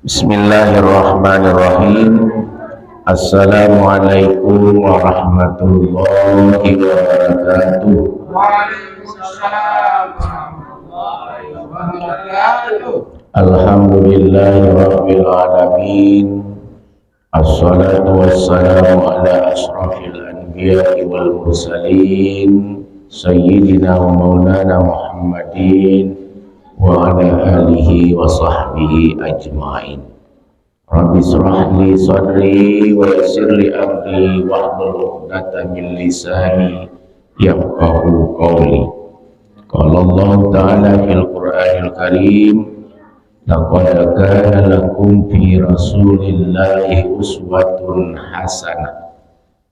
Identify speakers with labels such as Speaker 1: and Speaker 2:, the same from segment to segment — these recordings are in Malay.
Speaker 1: Bismillahirrahmanirrahim. Assalamualaikum warahmatullahi wabarakatuh.
Speaker 2: Waalaikumsalam warahmatullahi wabarakatuh.
Speaker 1: Alhamdulillahirabbil alamin. Assalatu wassalamu ala asrafil anbiya'i wal mursalin sayyidina wa maulana Muhammadin wa ala alihi wa sahbihi ajma'in. Rabbi shrah li sadri wa yassir li amri wahlul 'uqdatam min lisani yafqahu qawli. Qala Allah ta'ala fil Qur'anil Karim, laqad kana lakum fi rasulillahi uswatun hasanah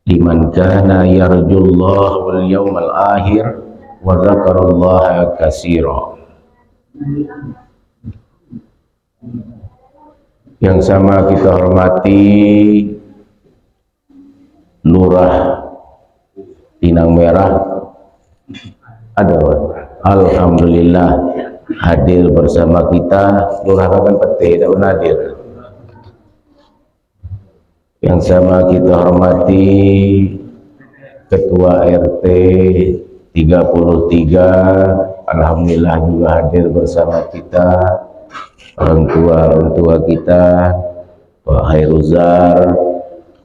Speaker 1: liman kana yarjullaha wal yawmal akhir wa dzakarallaha katsira. Yang sama kita hormati Lurah Pinang Merah, ada alhamdulillah hadir bersama kita. Lurah Bagan Pete tidak pernah hadir. Yang sama kita hormati Ketua RT 33, alhamdulillah juga hadir bersama kita. Orang tua kita, Pak Hairuzar,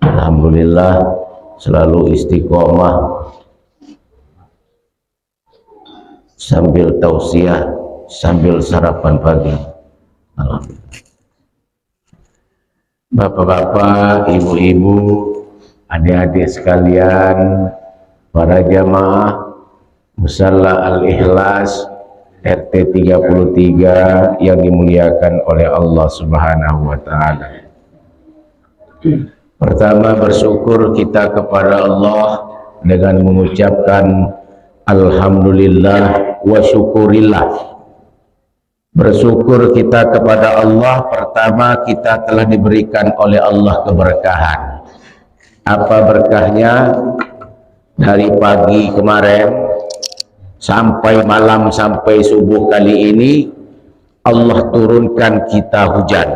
Speaker 1: alhamdulillah selalu istiqomah sambil tausiah, sambil sarapan pagi. Bapak-bapak, ibu-ibu, adik-adik sekalian, para jamaah Musalla Al-Ikhlas RT 33 yang dimuliakan oleh Allah Subhanahu wa Ta'ala. Pertama, bersyukur kita kepada Allah dengan mengucapkan alhamdulillah wa syukurillah. Bersyukur kita kepada Allah, pertama kita telah diberikan oleh Allah keberkahan. Apa berkahnya? Dari pagi kemarin sampai malam, sampai subuh kali ini Allah turunkan kita hujan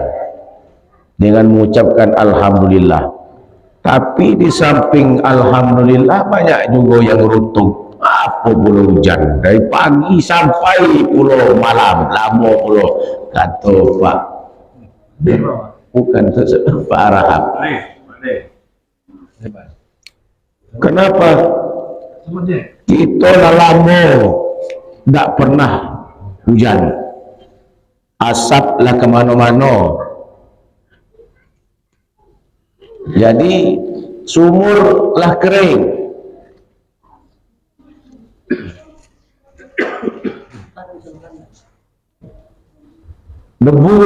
Speaker 1: dengan mengucapkan alhamdulillah. Tapi di samping alhamdulillah banyak juga yang runtuh. Apa pula hujan dari pagi sampai pula malam, lama pula, kata Pak bukan Pak Arahab. Kenapa? Kita lama tidak pernah hujan, asaplah kemana-mana, jadi sumur lah kering. Debu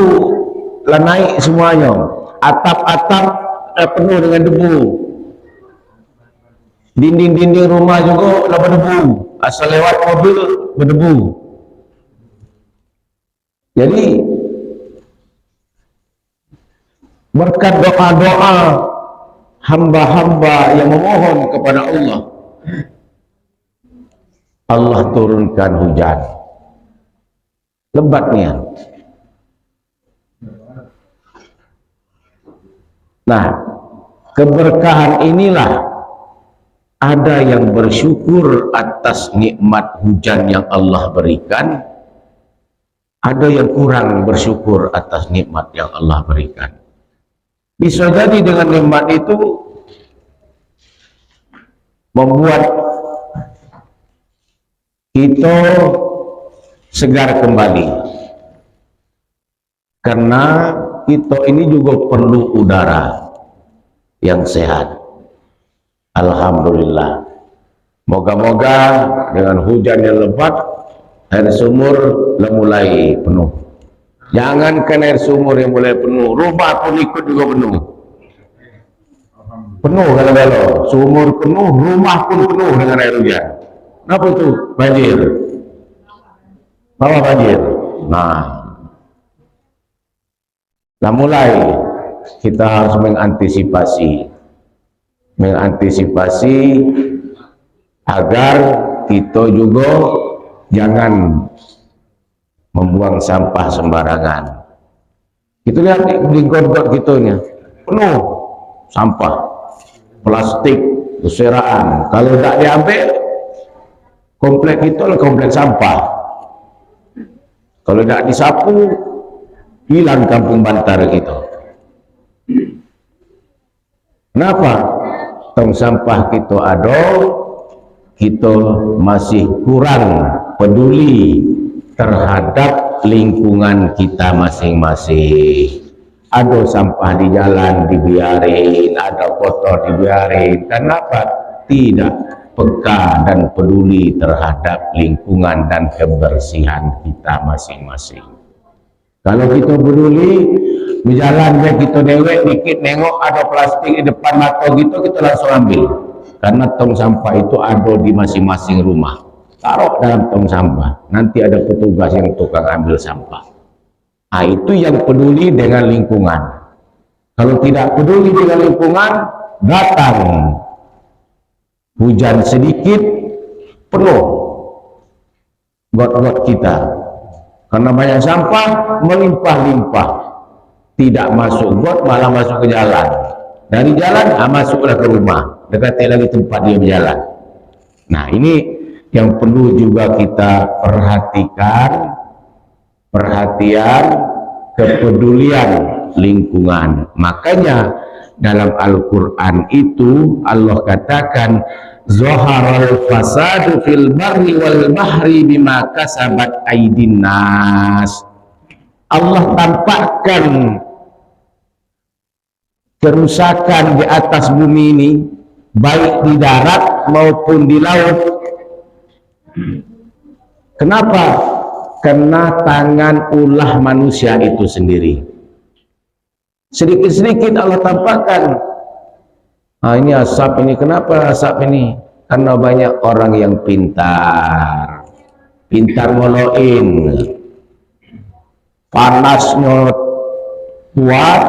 Speaker 1: lah naik semuanya, atap-atap penuh dengan debu, dinding-dinding rumah juga lah berdebu, asal lewat mobil berdebu. Jadi berkat doa-doa hamba-hamba yang memohon kepada Allah, Allah turunkan hujan lebatnya. Nah, keberkahan inilah ada yang bersyukur atas nikmat hujan yang Allah berikan, ada yang kurang bersyukur atas nikmat yang Allah berikan. Bisa jadi dengan nikmat itu membuat kita segar kembali, karena kita ini juga perlu udara yang sehat. Alhamdulillah, moga-moga dengan hujan yang lebat air sumur mulai penuh. Jangankan air sumur yang mulai penuh, rumah pun ikut juga penuh. Penuh kalau sumur penuh, rumah pun penuh dengan air hujan. Kenapa itu? Banjir. Bawah banjir. Nah, mulai kita harus mengantisipasi agar kita juga jangan membuang sampah sembarangan. Kita lihat di got-got kita ni penuh sampah, plastik, berserakan. Kalau tak diambil, komplek kita lah komplek sampah. Kalau tak disapu, hilang kampung Bantar kita. Kenapa? Tong sampah kita ada, kita masih kurang peduli terhadap lingkungan kita masing-masing. Ada sampah di jalan dibiarin, ada kotor dibiarin. Kenapa? Tidak peka dan peduli terhadap lingkungan dan kebersihan kita masing-masing. Kalau kita peduli, berjalan kita dewek dikit nengok ada plastik di depan mata kita langsung ambil. Karena tong sampah itu ada di masing-masing rumah. Taruh dalam tong sampah, nanti ada petugas yang tukang ambil sampah. Nah, itu yang peduli dengan lingkungan. Kalau tidak peduli dengan lingkungan, datang hujan sedikit, penuh got-got kita. Karena banyak sampah, melimpah-limpah. Tidak masuk got, malah masuk ke jalan. Dari jalan, masuklah ke rumah. Dekati lagi tempat dia berjalan. Nah, ini yang perlu juga kita perhatikan, perhatian, kepedulian lingkungan. Makanya dalam Al-Quran itu Allah katakan zaharal fasadu fil barri wal bahri bima kasabat aydin nas. Allah tampakkan kerusakan di atas bumi ini, baik di darat maupun di laut. Kenapa? Karena tangan ulah manusia itu sendiri. Sedikit-sedikit Allah tampakkan. Ini asap ini. Kenapa asap ini? Karena banyak orang yang pintar. Pintar ngoloin. Panasnya kuat,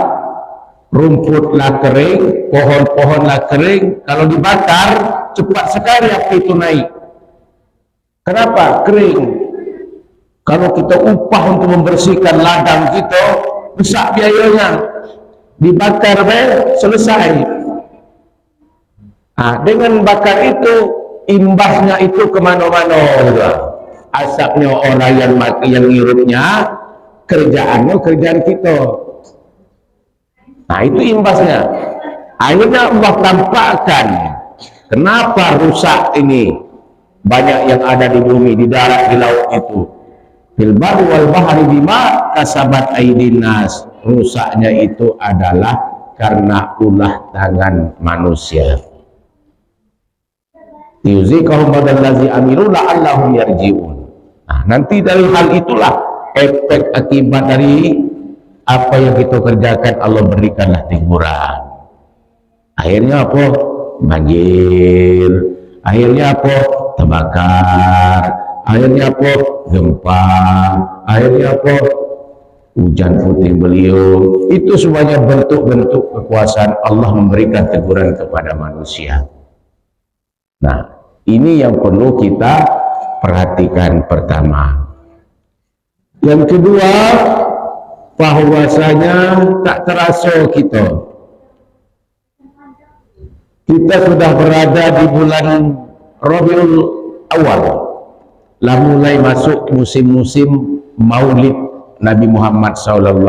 Speaker 1: rumputlah kering, pohon-pohonlah kering. Kalau dibakar, cepat sekali api itu naik. Kenapa? Kering. Kalau kita upah untuk membersihkan ladang kita, besar biayanya. Dibakar, selesai. Dengan bakar itu, imbasnya itu kemana-mana. Asapnya orang yang ngirupnya, kerjaan kita. Nah, itu imbasnya. Akhirnya Allah tampakkan kenapa rusak ini banyak yang ada di bumi, di darat, di laut itu. Fil barri wal bahri bima kasabat aydin nas. Rusaknya itu adalah karena ulah tangan manusia. Yuzikahum badallazi amilu la'allahum yarji'un. Nah, nanti dari hal itulah efek akibat dari apa yang kita kerjakan, Allah berikanlah teguran. Akhirnya apa? Banjir. Akhirnya apa? Terbakar. Akhirnya apa? Gempa. Akhirnya apa? Hujan puting beliung. Itu semuanya bentuk-bentuk kekuasaan Allah memberikan teguran kepada manusia. Nah, ini yang perlu kita perhatikan pertama. Yang kedua, bahwasanya tak terasa kita sudah berada di bulan Rabiul Awal, lah mulai masuk musim-musim Maulid Nabi Muhammad SAW.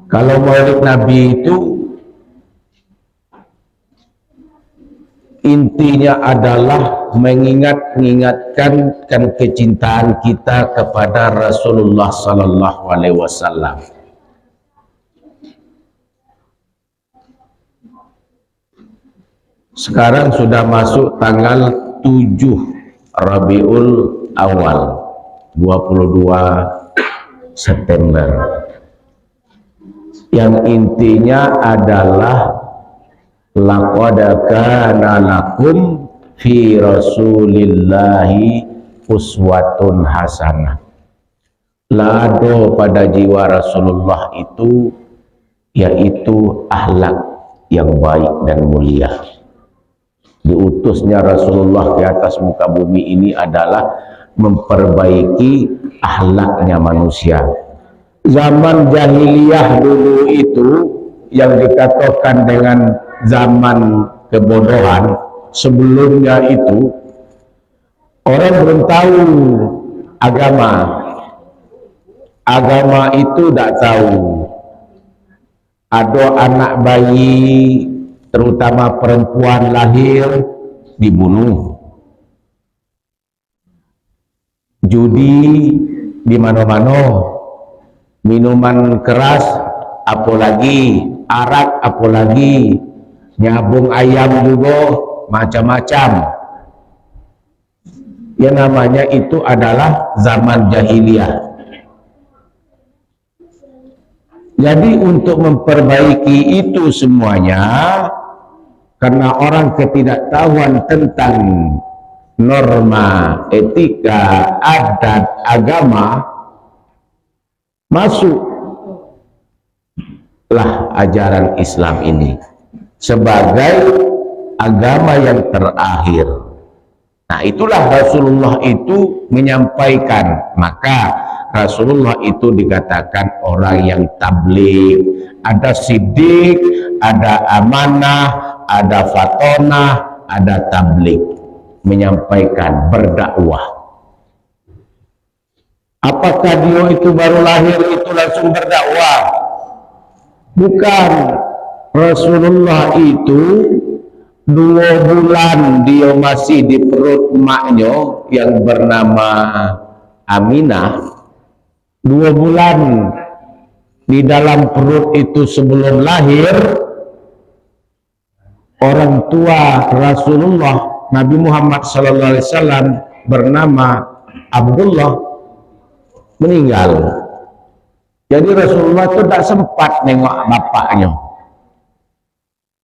Speaker 1: Kalau Maulid Nabi itu intinya adalah mengingatkan kecintaan kita kepada Rasulullah sallallahu alaihi wasallam. Sekarang sudah masuk tanggal 7 Rabiul Awal, 22 September. Yang intinya adalah laqad kana lakum fi rasulillahi uswatun hasanah. Lado pada jiwa Rasulullah itu yaitu akhlak yang baik dan mulia. Diutusnya Rasulullah ke atas muka bumi ini adalah memperbaiki akhlaknya manusia. Zaman jahiliyah dulu itu yang dikatakan dengan zaman kebodohan, sebelumnya itu orang belum tahu agama itu tak tahu. Ada anak bayi terutama perempuan lahir dibunuh, judi di mana-mana, minuman keras apalagi, arak apalagi, nyabung ayam juga macam-macam. Yang namanya itu adalah zaman jahiliyah. Jadi untuk memperbaiki itu semuanya, karena orang ketidaktahuan tentang norma, etika, adat, agama, masuklah ajaran Islam ini sebagai agama yang terakhir. Nah, itulah Rasulullah itu menyampaikan. Maka Rasulullah itu dikatakan orang yang tabligh. Ada siddiq, ada amanah, ada fatonah, ada tabligh. Menyampaikan, berdakwah. Apakah dia itu baru lahir itu langsung berdakwah? Bukan. Rasulullah itu 2 bulan dia masih di perut maknya yang bernama Aminah. 2 bulan di dalam perut itu sebelum lahir, orang tua Rasulullah Nabi Muhammad SAW bernama Abdullah meninggal. Jadi Rasulullah itu tak sempat nengok bapaknya.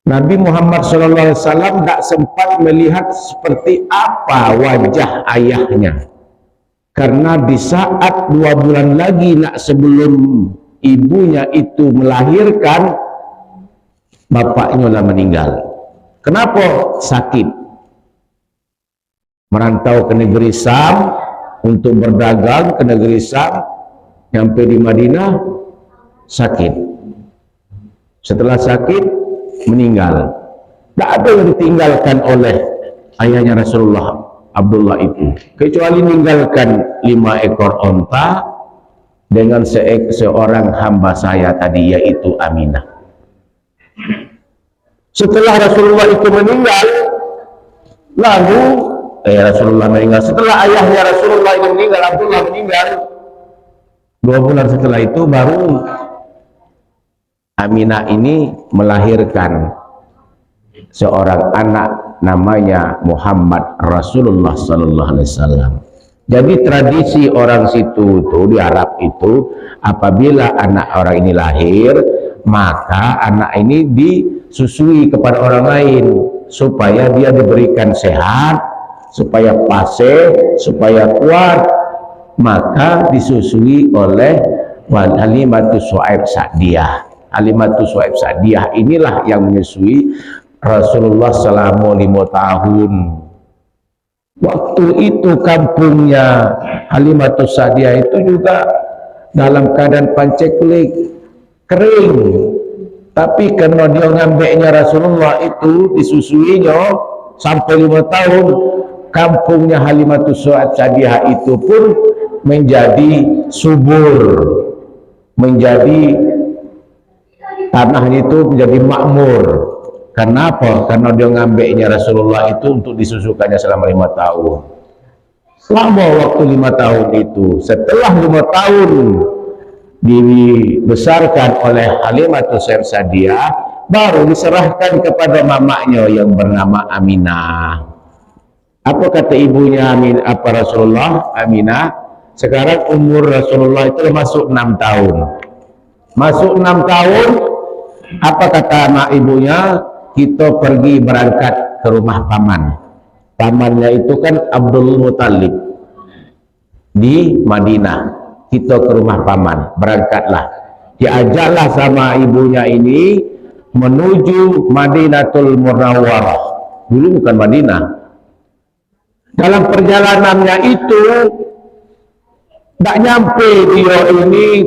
Speaker 1: Nabi Muhammad SAW tak sempat melihat seperti apa wajah ayahnya. Karena di saat 2 bulan lagi nak sebelum ibunya itu melahirkan, bapaknya lah meninggal. Kenapa? Sakit. Merantau ke negeri Syam untuk berdagang ke negeri Syam, sampai di Madinah sakit. Setelah sakit meninggal. Tak ada yang ditinggalkan oleh ayahnya Rasulullah Abdullah itu, kecuali meninggalkan 5 ekor onta dengan seorang hamba saya tadi, yaitu Aminah. Setelah Rasulullah itu meninggal, lalu Rasulullah meninggal, setelah ayahnya Rasulullah itu meninggal, Abdullah meninggal, 2 bulan setelah itu baru Aminah ini melahirkan seorang anak namanya Muhammad Rasulullah Sallallahu Alaihi Wasallam. Jadi tradisi orang situ itu di Arab itu, apabila anak orang ini lahir, maka anak ini disusui kepada orang lain supaya dia diberikan sehat, supaya fasih, supaya kuat. Maka disusui oleh Halimatu Su'aib Sa'diyah. Halimatu Su'aib Sa'diyah inilah yang menyusui Rasulullah selama 5 tahun. Waktu itu kampungnya Halimatu Sa'diyah itu juga dalam keadaan panceklik, kering. Tapi karena dia ngambeknya Rasulullah itu disusuinya sampai 5 tahun, kampungnya Halimatu Sa'diyah itu pun menjadi subur, menjadi tanahnya itu menjadi makmur. Kenapa? Karena dia ngambeknya Rasulullah itu untuk disusukannya selama 5 tahun. Selama waktu 5 tahun itu, setelah 5 tahun dibesarkan oleh Halimatu Sa'diyah, baru diserahkan kepada mamanya yang bernama Aminah. Apa kata ibunya apa Rasulullah? Aminah, sekarang umur Rasulullah itu masuk 6 tahun. Masuk 6 tahun, apa kata anak ibunya? Kita pergi berangkat ke rumah paman. Pamannya itu kan Abdul Muttalib di Madinah. Kita ke rumah paman, berangkatlah. Diajaklah sama ibunya ini menuju Madinatul Munawwarah. Dulu bukan Madinah. Dalam perjalanannya itu Tak nyampe dia ini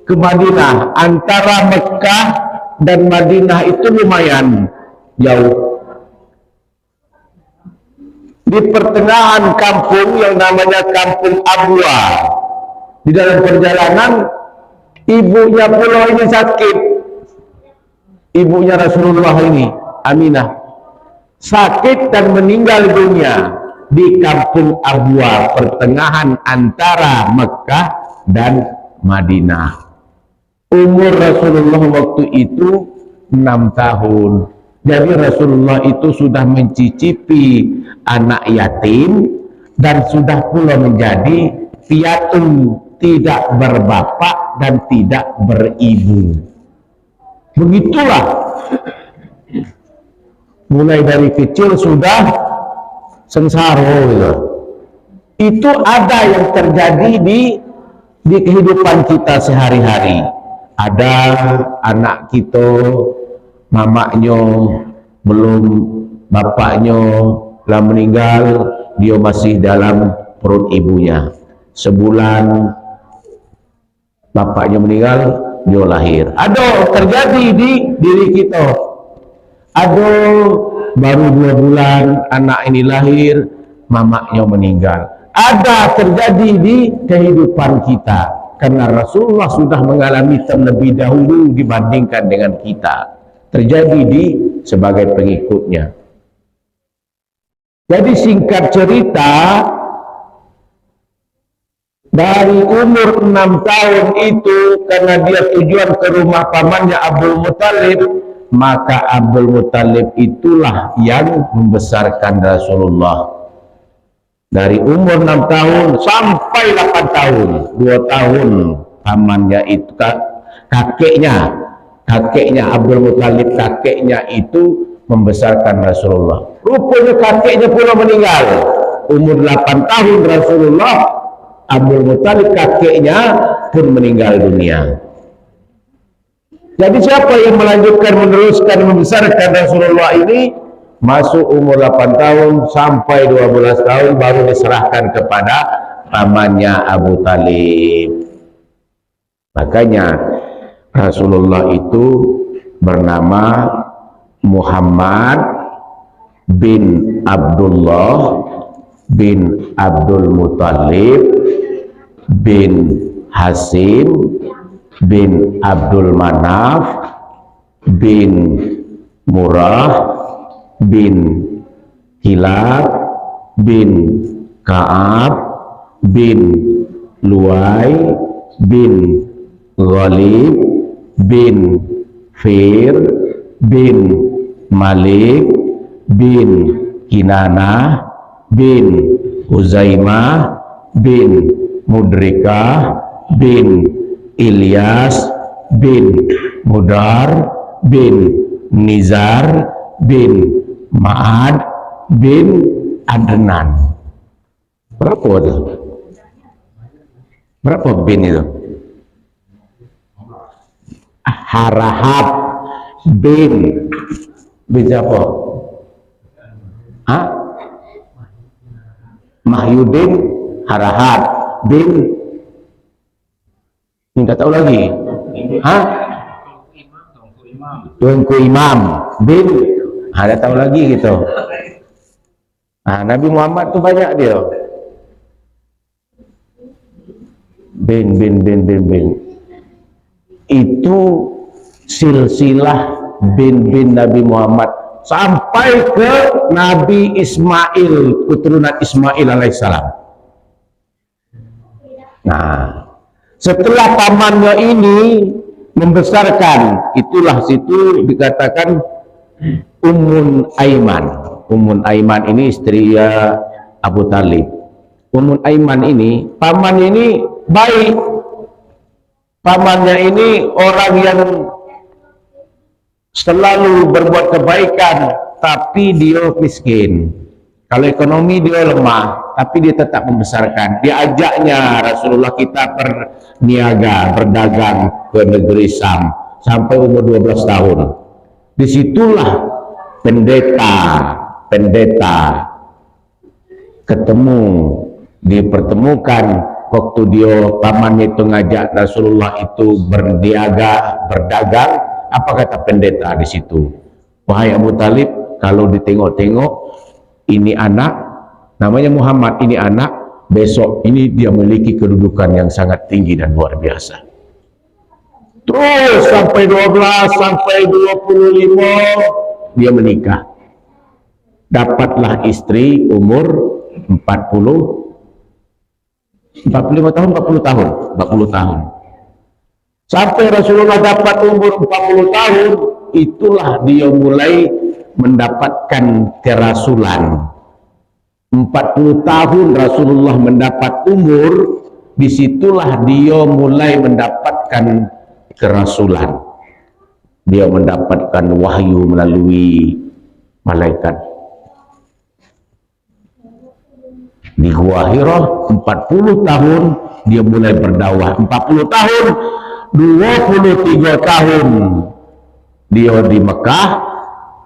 Speaker 1: ke Madinah. Antara Mekah dan Madinah itu lumayan jauh. Di pertengahan kampung yang namanya Kampung Abwa, di dalam perjalanan ibunya pulau ini sakit. Ibunya Rasulullah ini, Aminah, sakit dan meninggal dunia di Kampung Abwa, pertengahan antara Mekah dan Madinah. Umur Rasulullah waktu itu 6 tahun. Jadi Rasulullah itu sudah mencicipi anak yatim dan sudah pula menjadi piatu, tidak berbapak dan tidak beribu. Begitulah, mulai dari kecil sudah sengsara. Itu ada yang terjadi di kehidupan kita sehari-hari. Ada anak kita, mamaknya belum, bapaknya telah meninggal, dia masih dalam perut ibunya. Sebulan bapaknya meninggal, dia lahir. Ada terjadi di diri kita. Ada baru 2 bulan anak ini lahir, mamaknya meninggal. Ada terjadi di kehidupan kita. Karena Rasulullah sudah mengalami terlebih dahulu dibandingkan dengan kita. Terjadi di sebagai pengikutnya. Jadi singkat cerita, dari umur 6 tahun itu, karena dia tujuan ke rumah pamannya Abdul Muttalib, maka Abdul Muttalib itulah yang membesarkan Rasulullah. Dari umur 6 tahun sampai 8 tahun, 2 tahun pamannya itu, kakeknya Abdul Muttalib, kakeknya itu membesarkan Rasulullah. Rupanya kakeknya pula meninggal. Umur 8 tahun Rasulullah, Abdul Muttalib kakeknya pun meninggal dunia. Jadi siapa yang melanjutkan, meneruskan, membesarkan Rasulullah ini? Masuk umur 8 tahun sampai 12 tahun baru diserahkan kepada pamannya Abu Talib. Makanya Rasulullah itu bernama Muhammad bin Abdullah bin Abdul Muttalib bin Hasim bin Abdul Manaf bin Murrah bin Hilab bin Ka'ab bin Luay bin Ghalib bin Fir bin Malik bin Kinana bin Uzaimah bin Mudrikah bin Ilyas bin Mudar bin Nizar bin Ma'ad bin Adnan. Berapa itu? Berapa bin itu? Harahab bin siapa? Mahyudin Harahab bin, enggak tahu lagi. Tuanku Imam bin, ada tahu lagi gitu. Nabi Muhammad tuh banyak dia. Bin. Itu silsilah bin Nabi Muhammad sampai ke Nabi Ismail, keturunan Ismail alaihissalam. Nah, setelah pamannya ini membesarkan, itulah situ dikatakan Ummun Aiman. Ummun Aiman ini istri Abu Talib. Ummun Aiman ini, paman ini baik. Pamannya ini orang yang selalu berbuat kebaikan, tapi dia miskin. Kalau ekonomi dia lemah, tapi dia tetap membesarkan. Diajaknya Rasulullah kita berniaga, berdagang ke negeri Sam sampai umur 12 tahun. Disitulah pendeta ketemu, dipertemukan waktu dia pamannya itu ngajak Rasulullah itu berdagang, apa kata pendeta di situ? Wahai Abu Talib, kalau ditengok-tengok ini anak namanya Muhammad, ini anak, besok ini dia memiliki kedudukan yang sangat tinggi dan luar biasa. Terus sampai 12, sampai 25 dia menikah. Dapatlah istri umur 45 tahun, 40 tahun. Sampai Rasulullah dapat umur 40 tahun, itulah dia mulai mendapatkan kerasulan. 40 tahun Rasulullah mendapat umur, disitulah dia mulai mendapatkan kerasulan. Dia mendapatkan wahyu melalui malaikat. Di Gua Hira 40 tahun dia mulai berdakwah. 40 tahun, 23 tahun dia di Mekah,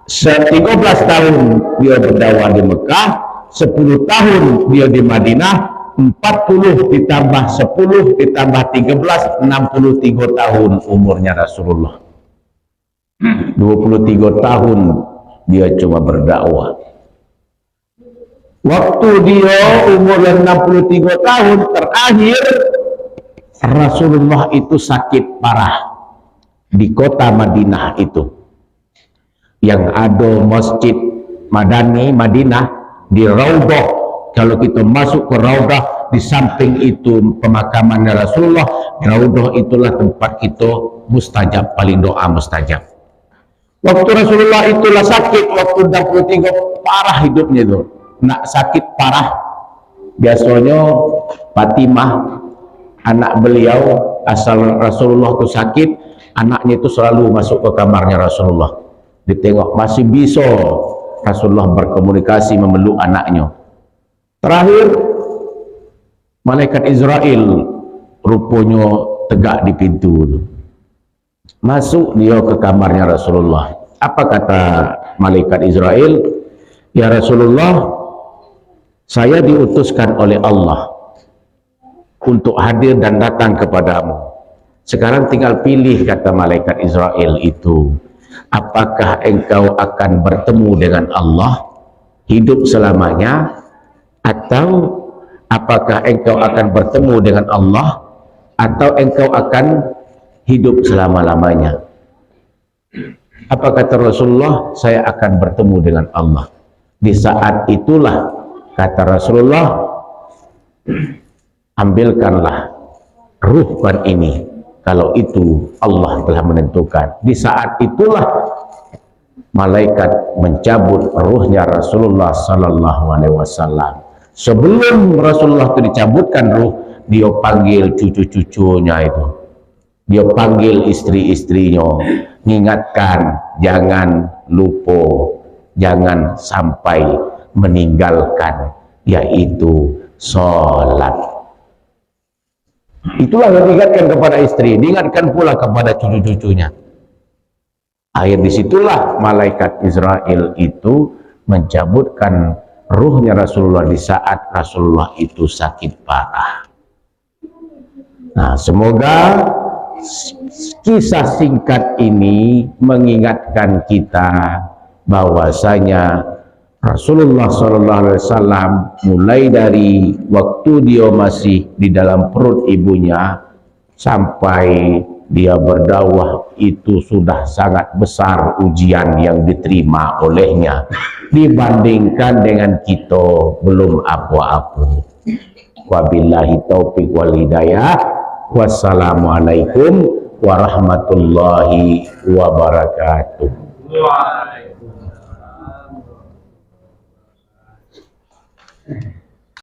Speaker 1: 13 tahun dia berdakwah di Mekah, 10 tahun dia di Madinah, 40 ditambah 10 ditambah 13, 63 tahun umurnya Rasulullah. 23 tahun dia cuma berdakwah. Waktu dia umur 63 tahun terakhir, Rasulullah itu sakit parah di kota Madinah itu. Yang ada masjid Madinah di Raudah. Kalau kita masuk ke Raudah, di samping itu pemakamannya Rasulullah, Raudah itulah tempat kita mustajab, paling doa mustajab. Waktu Rasulullah itulah sakit, waktu 63 parah hidupnya itu. Nak sakit parah, biasanya Fatimah anak beliau asal Rasulullah itu sakit, anaknya itu selalu masuk ke kamarnya Rasulullah, ditengok masih bisa Rasulullah berkomunikasi memeluk anaknya. Terakhir malaikat Israel rupanya tegak di pintu, masuk dia ke kamarnya Rasulullah. Apa kata malaikat Israel? Ya Rasulullah, saya diutuskan oleh Allah untuk hadir dan datang kepadamu. Sekarang tinggal pilih, kata malaikat Israel itu, apakah engkau akan bertemu dengan Allah hidup selamanya, atau apakah engkau akan bertemu dengan Allah, atau engkau akan hidup selama-lamanya. Apa kata Rasulullah? Saya akan bertemu dengan Allah. Di saat itulah kata Rasulullah, ambilkanlah ruhban ini, kalau itu Allah telah menentukan. Di saat itulah malaikat mencabut ruhnya Rasulullah sallallahu alaihi wasallam. Sebelum Rasulullah itu dicabutkan ruh, dia panggil cucu-cucunya itu, dia panggil istri-istrinya, mengingatkan jangan lupa, jangan sampai meninggalkan, yaitu sholat. Itulah yang diingatkan kepada istri, diingatkan pula kepada cucu-cucunya. Akhir disitulah malaikat Israel itu mencabutkan ruhnya Rasulullah di saat Rasulullah itu sakit parah. Nah, semoga kisah singkat ini mengingatkan kita bahwasanya Rasulullah SAW mulai dari waktu dia masih di dalam perut ibunya sampai dia berdakwah itu sudah sangat besar ujian yang diterima olehnya dibandingkan dengan kita belum apa-apa. Wabillahi taufiq wal hidayah. Wassalamualaikum warahmatullahi wabarakatuh.